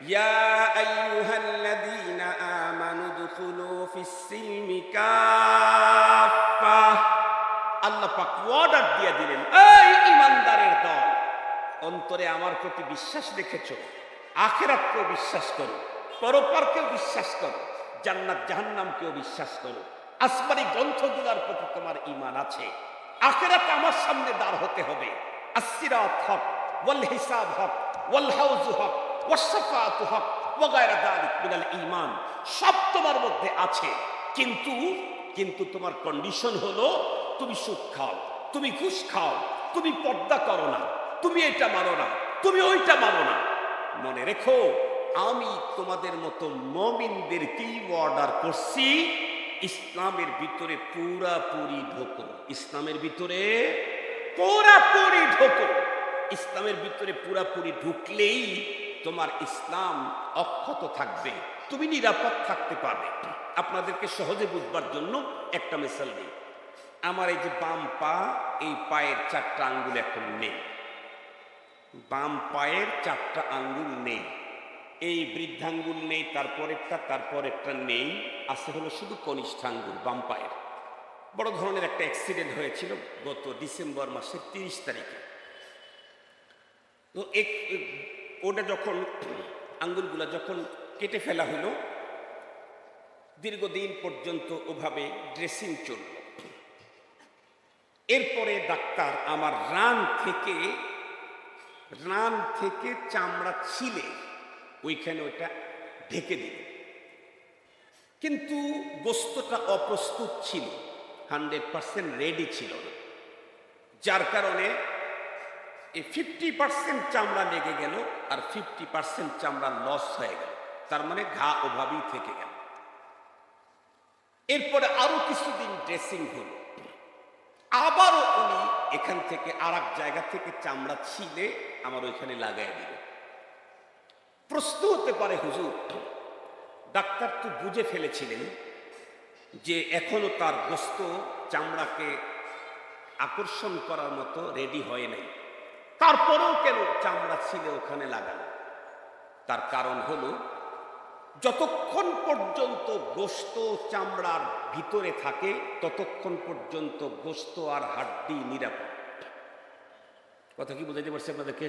ইয়া আইয়ুহাল্লাযীনা আমানু দুখুলু ফিস-সিলমি কাফা। আল্লাহ পাক অর্ডার দিয়ে দিলেন, এই ঈমানদারের দল, অন্তরে আমার প্রতি বিশ্বাস রেখেছো, আখিরাতকেও বিশ্বাস করো, পরপারকেও বিশ্বাস করো, জান্নাত জাহান্নামকেও বিশ্বাস করো, আসমানি গ্রন্থগুলোর প্রতি তোমার ঈমান আছে, আখিরাতে আমার সামনে দাঁড় হতে হবে, আস-সিরাত হক, ওয়াল হিসাব হক, ওয়াল হাউজ হক, ওয়াস শাফাআতু হক, ওয়া গায়রা যালিক মিনাল ঈমান, সব তোমার মধ্যে আছে। কিন্তু তোমার কন্ডিশন হলো তুমি সুদ খাও, তুমি ঘুষ খাও, তুমি পর্দা করো না, তুমি এটা মানো না, তুমি ওইটা মানো না। মনে রেখো, আমি তোমাদের মতো মুমিনদেরকেই অর্ডার করছি ইসলামের ভিতরে পুরাপুরি ঢোকো, ইসলামের ভিতরে পুরাপুরি ঢোকো। ইসলামের ভিতরে পুরাপুরি ঢুকলেই তোমার ইসলাম অক্ষত থাকবে, তুমি নিরাপদ থাকতে পারবে। আপনাদেরকে সহজে বুঝবার জন্য একটা মিসাল দিই। আমার এই যে বাম পা, এই পায়ের 4টা আঙ্গুল এখন নেই, বাম পায়ের 4টা আঙ্গুল নেই, এই বৃদ্ধাঙ্গুল নেই, তারপরেরটা নেই, আছে হলো শুধু কনিষ্ঠ আঙ্গুল বাম পায়ের। বড় ধরনের একটা অ্যাক্সিডেন্ট হয়েছিল গত ডিসেম্বর মাসের 30 তারিখে। তো ওটা যখন আঙ্গুলগুলা যখন কেটে ফেলা হলো, দীর্ঘদিন পর্যন্ত ওভাবে ড্রেসিং চলল। এরপরে ডাক্তার আমার রান থেকে চামড়া ছিলে ওইখানে ওইটা ঢেকে দিল, কিন্তু গোস্তটা অপ্রস্তুত ছিল, 100% রেডি ছিল না, যার কারণে এই 50% চামড়া লেগে গেল আর 50% চামড়া লস হয়ে গেল, তার মানে ঘা ওভাবেই থেকে গেল। এরপরে আরো কিছুদিন ড্রেসিং হলো, আবারও উনি এখান থেকে আর এক জায়গা থেকে চামড়া ছিলে আমার ওইখানে লাগাই দিল। প্রশ্ন হতে পারে, হুজুর, ডাক্তার তো বুঝে ফেলেছিলেন যে এখনো তার গোস্ত চামড়াকে আকর্ষণ করার মতো রেডি হয় নাই, তারপরেও কেন চামড়া ছিলে ওখানে লাগানো? তার কারণ হলো, যতক্ষণ পর্যন্ত গোস্ত চামড়ার ভিতরে থাকে ততক্ষণ পর্যন্ত গোস্ত আর হাড্ডি নিরাপদ। কথা কি বুঝাইতে পারছি আপনাদেরকে?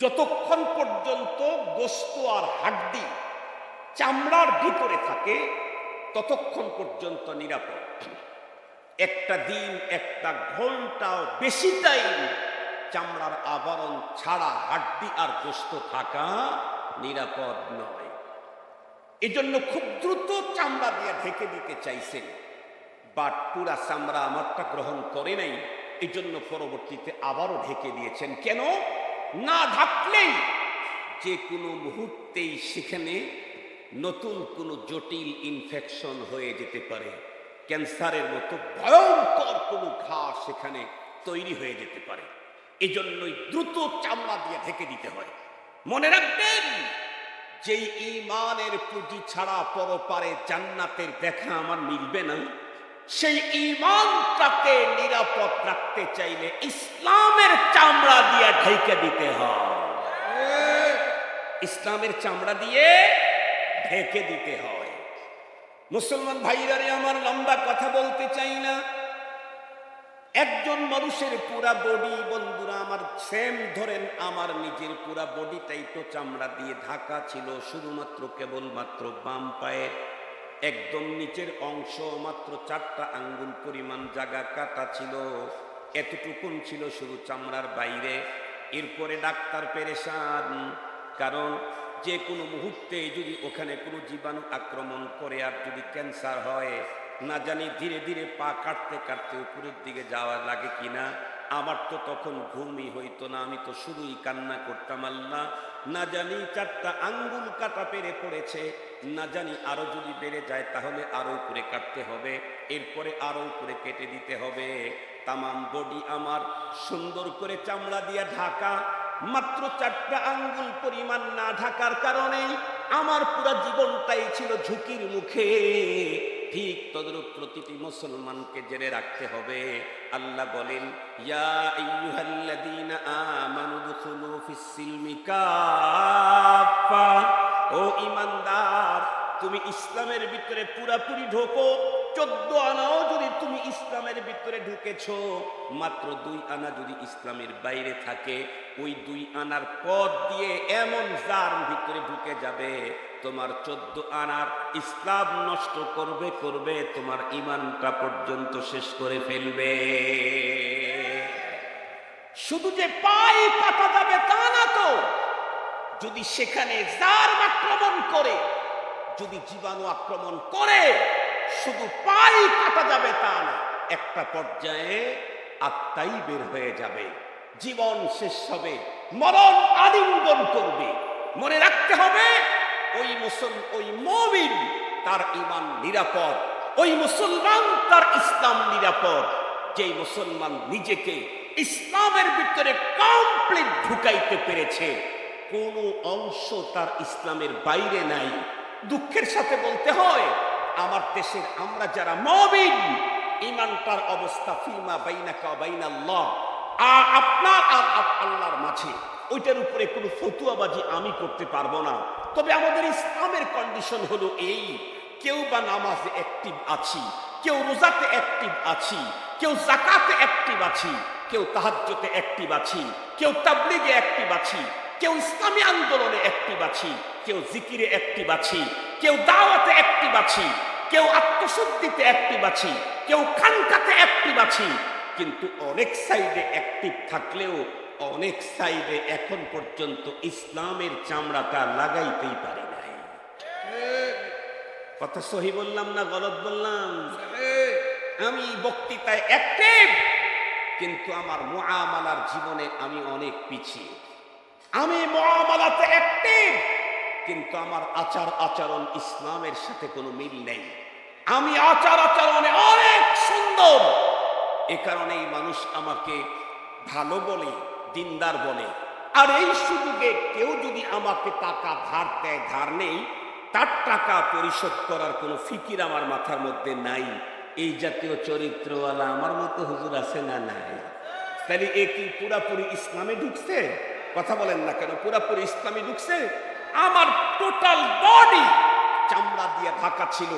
যতক্ষণ পর্যন্ত গোস্ত আর হাড্ডি চামড়ার ভিতরে থাকে ততক্ষণ পর্যন্ত নিরাপদ। একটা দিন, একটা ঘন্টাও বেশি টাইম চামড়ার আবরণ ছাড়া হাড্ডি আর গোস্ত থাকা নিরাপদ নয়। এজন্য খুব দ্রুত চামড়া দিয়ে ঢেকে দিতে চাইছেন, বাট পুরা চামড়া আমারটা গ্রহণ করে নাই, এই জন্য পরবর্তীতে আবারও ঢেকে দিয়েছেন। কেন? না ঢাকলেই যে কোনো মুহূর্তেই সেখানে নতুন কোনো জটিল ইনফেকশন হয়ে যেতে পারে, ক্যান্সারের মতো ভয়ঙ্কর কোনো ঘা সেখানে তৈরি হয়ে যেতে পারে। এজন্যই দ্রুত চামড়া দিয়ে ঢেকে দিতে হয়। মনে রাখবেন, যেই ঈমানের পুঁজি ছাড়া পরপারে জান্নাতের দেখা আমার মিলবে না, সেই ঈমানটাকে নিরাপদ রাখতে চাইলে ইসলামের চামড়া দিয়ে ঢেকে দিতে হয়, ইসলামের চামড়া দিয়ে ঢেকে দিতে হয়। মুসলমান ভাইরা রে আমার, লম্বা কথা বলতে চাই না। একজন মানুষের পুরা বডি, বন্ধুরা আমার, সেম ধরেন আমার নিজের পুরা বডিটাই তো চামড়া দিয়ে ঢাকা ছিল, শুধুমাত্র কেবলমাত্র বাম পায়ের একদম নিচের অংশ মাত্র 4টা আঙ্গুল পরিমাণ জায়গা কাটা ছিল, এতটুকুন ছিল শুধু চামড়ার বাইরে। এরপরে ডাক্তার পেরেশান, কারণ যে কোনো মুহূর্তে যদি ওখানে কোনো জীবাণু আক্রমণ করে আর যদি ক্যান্সার হয় না জানি ধীরে ধীরে পা কাটতে কাটতে উপরের দিকে যাওয়া লাগে কিনা। আমার তো তখন ঘুমই হইতো না, আমি তো শুধুই কান্না করতাম, আল্লাহ না জানি 4টা আঙ্গুল কাটা পেরে পড়েছে, না জানি আরো যদি বেড়ে যায় তাহলে আরো উপরে কাটতে হবে, এরপরে আরো উপরে কেটে দিতে হবে। তামাম বডি আমার সুন্দর করে চামড়া দিয়ে ঢাকা, মাত্র 4টা আঙ্গুল পরিমাণ না ঢাকার কারণে আমার পুরো জীবনটাই ছিল ঝুঁকির মুখে। ঠিক তদ্রূপ প্রতিটি মুসলমানকে জেনে রাখতে হবে। আল্লাহ বলেন, ইয়া আইয়ুহাল্লাযীনা আমানু দুখুলু ফিস-সিলমি কাফা, ও ঈমানদার তুমি ইসলামের ভিতরে পুরাপুরি ঢোকো। 14 আনাও যদি তুমি ইসলামের ভিতরে ঢুকেছো, মাত্র 2 আনা যদি ইসলামের বাইরে থাকে, ওই 2 আনার পথ দিয়ে এমন জার ভিতরে ঢুকে যাবে, তোমার 14 আনার ইসলাম নষ্ট করবে করবে, তোমার ঈমানটা পর্যন্ত শেষ করে ফেলবে। শুধু যে পাই কাটা যাবে তা না তো, যদি সেখানে জার আক্রমণ করে, যদি জীবাণু আক্রমণ করে, শুধু পাই কাটা যাবে তা না, একটা পর্যায়ে আত্মাই বের হয়ে যাবে, জীবন শেষ হবে, মরণ আলিঙ্গন করবে। মনে রাখতে হবে, ওই মুমিন তার ঈমান নিরাপদ, ওই মুসলমান তার ইসলাম নিরাপদ। যেই মুসলমান নিজেকে ইসলামের ভিতরে কমপ্লিট ঢুকাইতে পেরেছে, কোনো অংশ তার ইসলামের বাইরে নাই। দুঃখের সাথে বলতে হয়, আমার দেশের আমরা যারা মুমিন, ঈমানটার অবস্থা ফিমা বাইনাকা ওয়া বাইনাল্লাহ, আপনার আর আল্লাহর মাঝে, ওইটার উপরে কোনো ফতুয়াবাজি আমি করতে পারবো না। তবে আমাদের ইসলামের কন্ডিশন হলো এই, কেউ বা নামাজে অ্যাক্টিভ আছি, কেউ রোজাতে অ্যাক্টিভ আছি, কেউ যাকাতে অ্যাক্টিভ আছি, কেউ তাহাজ্জুদে অ্যাক্টিভ আছি, কেউ তাবলীগে অ্যাক্টিভ আছি, কেউ ইসলামী আন্দোলনে অ্যাক্টিভ আছি, কেউ জিকিরে অ্যাক্টিভ আছি, কেউ দাওয়াতে অ্যাক্টিভ আছি, কেউ আত্মশুদ্ধিতে অ্যাক্টিভ আছি, কেউ খানকাতে অ্যাক্টিভ আছি। কিন্তু অনেক সাইডে অ্যাক্টিভ থাকলেও অনেক সাইডে এখন পর্যন্ত ইসলামের চামড়াটা লাগাইতেই পারি নাই। কথা সহি বললাম না গলত বললাম? আমি বক্তৃতায় অ্যাক্টিভ, কিন্তু আমার মুআমালার জীবনে আমি অনেক পিছিয়ে। আমি মুআমালাতে অ্যাক্টিভ, কিন্তু আমার আচার আচরণ ইসলামের সাথে কোনো মিল নেই। আমি আচার আচরণে অনেক সুন্দর, এ কারণেই মানুষ আমাকে ভালো বলে, দিনদার বলে। আর এই সুযোগে কেউ যদি আমাকে টাকা ধার দেয়, ধার নেই, তার টাকা পরিশোধ করার কোনো ফিকির আমার মাথার মধ্যে নাই। এই জাতীয় চরিত্রওয়ালা আমার মতো হুজুর আছে না নাই? তাহলে এ কি পুরাপুরি ইসলামে ঢুকছে? কথা বলেন না কেন? পুরাপুরি ইসলামে ঢুকছে। আমার টোটাল বডি চামড়া দিয়ে ঢাকা ছিল,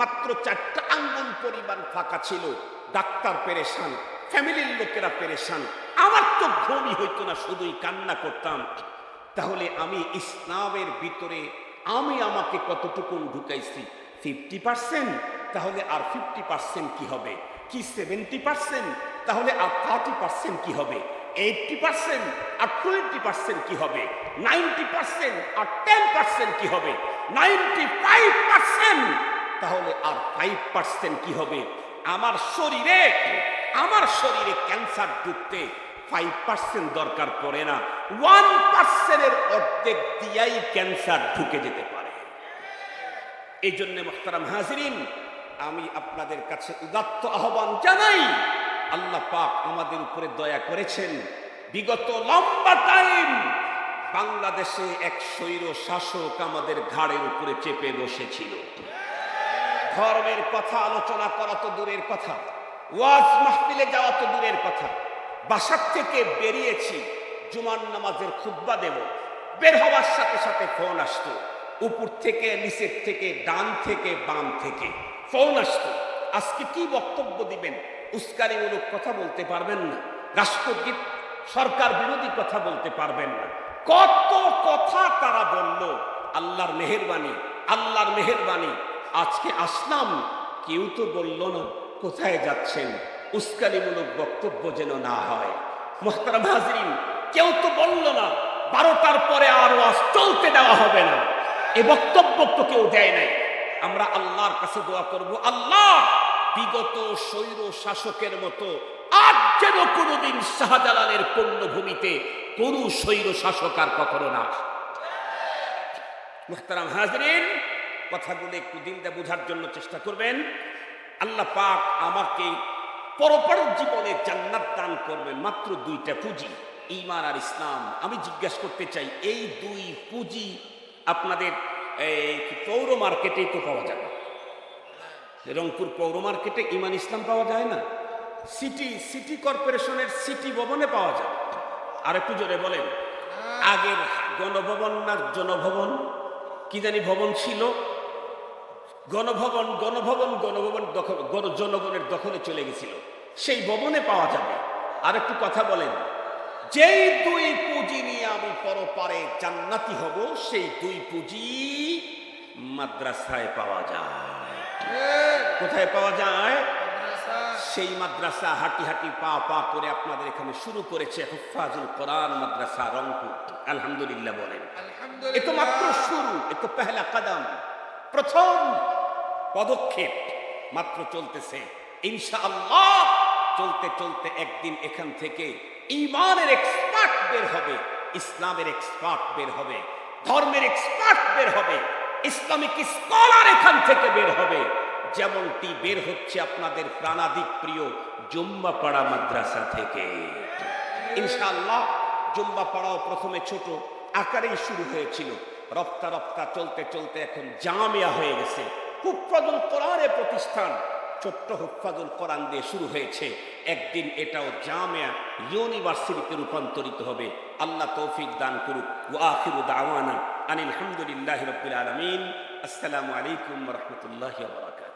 মাত্র 4টা আঙ্গুল পরিমাণ ফাঁকা ছিল। ডাক্তার পেরেশান, ফ্যামিলির লোকেরা পেরেশান, আমার তো ঘুমই হইতো না, শুধুই কান্না করতাম। তাহলে আমি ইসলামের ভিতরে আমি আমাকে কতটুকু ঢুকাইছি? 50%। তাহলে আর 50% কি হবে? কি 70%? তাহলে আর 30% কি হবে? 80% আর 20% কি হবে? 90% আর 10% কি হবে? 95% তাহলে আর 5% কি হবে? আমার শরীরে ক্যান্সার ঢুকতে 5% দরকার পড়ে না, 1% অর্ধেক দিয়াই ক্যান্সার ঢুকে যেতে পারে। এই জন্য মুহতারাম হাজিরিন, আমি আপনাদের কাছে উদাত্ত আহ্বান জানাই, আল্লাহ পাক আমাদের উপরে দয়া করেছেন। বিগত লম্বা টাইম বাংলাদেশে এক স্বৈর শাসক আমাদের ঘাড়ের উপরে চেপে বসেছিল। ধর্মের কথা আলোচনা করা তো দূরের কথা, ওয়াজ মাহফিলে যাওয়া তো দূরের কথা। বাসার থেকে বেরিয়েছি, জুমার নামাজের খুতবা দেব, বের হওয়ার সাথে সাথে ফোন আসতো, উপর থেকে, নিচের থেকে, ডান থেকে, বাম থেকে ফোন আসতো। আজকে কি বক্তব্য দিবেন? উস্কানিমূলক কথা বলতে পারবেন না, রাষ্ট্রগীত সরকার বিরোধী কথা বলতে পারবেন না। কত কথা তারা বলল। আল্লাহর মেহেরবানি, আল্লাহর মেহেরবানি, আজকে আসলাম, কেউ তো বলল না কোথায় যাচ্ছেন, উস্কানিমূলক বক্তব্য যেন না হয়। মুহতারাম হাজিরিন, কেউ তো বলল না 12টার পরে আর ওয়াজ চলতে দেওয়া হবে না, এ বক্তব্য তো কেউ দেয় নাই। আমরা আল্লাহর কাছে দোয়া করব, আল্লাহ বিগত স্বৈর শাসকের মতো আজ যেন কোনোদিন শাহজালালের পূর্ণভূমিতে কোন স্বৈর শাসক আর কখনো না। মুহতারাম হাজরিন, কথাগুলো একটু দিনটা বোঝার জন্য চেষ্টা করবেন। আল্লাহ পাক আমাকে পরপর জীবনে জান্নাত দান করবেন মাত্র দুইটা পুঁজি, ঈমান আর ইসলাম। আমি জিজ্ঞাসা করতে চাই, এই দুই পুঁজি আপনাদের পৌর মার্কেটেই তো পাওয়া যাবে? রংপুর পৌর মার্কেটে ঈমান ইসলাম পাওয়া যায় না? সিটি কর্পোরেশনের সিটি ভবনে পাওয়া যায়। আর একটু জোরে বলেন। আগের গণভবন না জনভবন কি জানি ভবন ছিল, গণভবন জনগণের দখলে চলে গেছিল, সেই ভবনে পাওয়া যাবে। আর একটু কথা বলেন, যেই দুই পুঁজি নিয়ে আমি পরপারে জান্নাতি হব, সেই দুই পুঁজি মাদ্রাসায় পাওয়া যায়। কোথায় পাওয়া যায়? সেই মাদ্রাসা হাঁটি হাঁটি পা পা করে আপনাদের এখানে শুরু করেছে হুফাজুল কোরআন মাদ্রাসা রংপুর। আলহামদুলিল্লাহ বলেন। এ তো মাত্র শুরু, এ তো পহেলা কদম, প্রথম পদক্ষেপ মাত্র চলতেছে। ইনশাআল্লাহ চলতে চলতে একদিন এখান থেকে ঈমানের এক্সপার্ট বের হবে, ইসলামের এক্সপার্ট বের হবে, ধর্মের এক্সপার্ট বের হবে, ইসলামিক স্কলার এখান থেকে বের হবে, যেমনটি বের হচ্ছে আপনাদের প্রাণাধিক প্রিয় জুম্বাপাড়া মাদ্রাসা থেকে। ইনশাআল্লাহ জুম্বাপাড়াও প্রথমে ছোট আকারেই শুরু হয়েছিল, রপ্তা রপ্তা চলতে চলতে এখন জামিয়া হয়ে গেছে। হুফাজুল কোরআনের প্রতিষ্ঠান ছোট্ট হুফাজুল কোরআন দিয়ে শুরু হয়েছে, একদিন এটাও জামিয়া ইউনিভার্সিটিতে রূপান্তরিত হবে। আল্লাহ তৌফিক দান করুক। ওয়া আখিরু দাওয়ানা আনিল হামদুলিল্লাহি রাব্বিল আলামিন। আসসালামু আলাইকুম ওয়া রাহমাতুল্লাহি ওয়া বারাকাতুহু।